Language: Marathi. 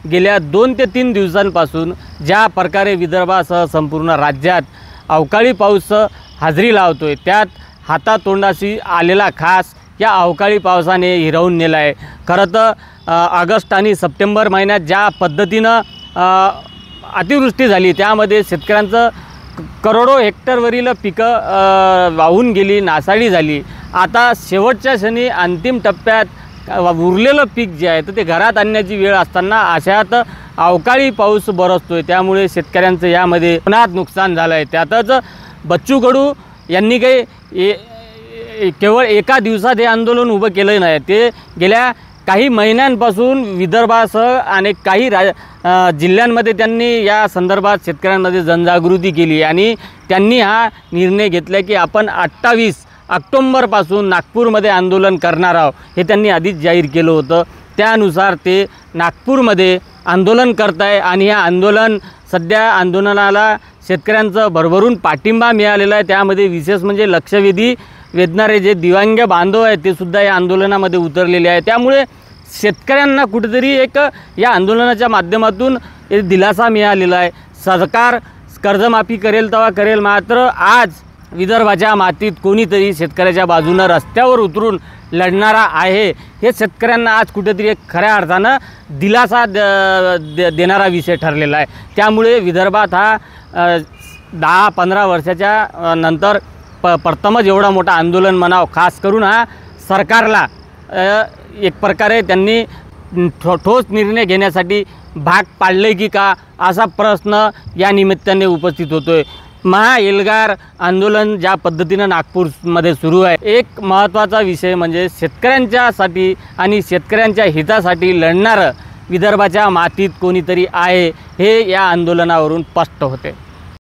गेल्या 2 ते 3 दिवसांपासून ज्या प्रकारे विदर्भासह संपूर्ण राज्यात अवकाळी पाऊस हजेरी लावतोय, त्यात हातातोंडाशी आलेला खास या अवकाळी पावसाने हिरावून नेला आहे। खरं तर ऑगस्ट आणि सप्टेंबर महिन्यात ज्या पद्धतीनं अतिवृष्टी झाली त्यामध्ये शेतकऱ्यांचं करोडो हेक्टरवरील पिकं वाहून गेली, नासाडी झाली। आता शेवटच्या क्षणी अंतिम टप्प्यात उरलेलं पीक जे आहे तर ते घरात आणण्याची वेळ असताना अशात अवकाळी पाऊस बरसतोय, त्यामुळे शेतकऱ्यांचं यामध्ये पुन्हा नुकसान झालं आहे। त्यातच बच्चू कडू यांनी काही केवळ एका दिवसात हे आंदोलन उभं केलं नाही, ते गेल्या काही महिन्यांपासून विदर्भासह आणि काही जिल्ह्यांमध्ये त्यांनी या संदर्भात शेतकऱ्यांमध्ये जनजागृती केली आणि त्यांनी हा निर्णय घेतला की आपण 28 ऑक्टोंबरपासून नागपूरमध्ये आंदोलन करणार आहोत, हे त्यांनी आधीच जाहीर केलं होतं। त्यानुसार ते नागपूरमध्ये आंदोलन करत आहे आणि या सध्या आंदोलनाला शेतकऱ्यांचा भरभरून पाठिंबा मिळालेला आहे। त्यामध्ये विशेष म्हणजे लक्षवेधी वेधणारे जे दिव्यांग बांधव आहेत ते सुद्धा या आंदोलनामध्ये उतरलेले आहे। त्यामुळे शेतकऱ्यांना कुठेतरी एक या आंदोलनाच्या माध्यमातून दिलासा मिळालेला आहे। सरकार कर्जमाफी करेल तेव्हा करेल, मात्र आज विदर्भाच्या मातीत कोणीतरी शेतकऱ्याच्या बाजूनं रस्त्यावर उतरून लढणारा आहे, हे शेतकऱ्यांना आज कुठेतरी एक खऱ्या अर्थानं दिलासा देणारा विषय ठरलेला आहे। त्यामुळे विदर्भात हा 10-15 वर्षाच्या नंतर प्रथमच एवढा मोठा आंदोलन म्हणावं, खास करून हा सरकारला एक प्रकारे त्यांनी ठोस निर्णय घेण्यासाठी भाग पाडले की का असा प्रश्न या निमित्ताने उपस्थित होतोय। महाएल्गार आंदोलन ज्या पद्धतीनं नागपूरमध्ये सुरू आहे, एक महत्त्वाचा विषय म्हणजे शेतकऱ्यांच्यासाठी आणि शेतकऱ्यांच्या हितासाठी लढणारं विदर्भाच्या मातीत कोणीतरी आहे, हे या आंदोलनावरून स्पष्ट होते।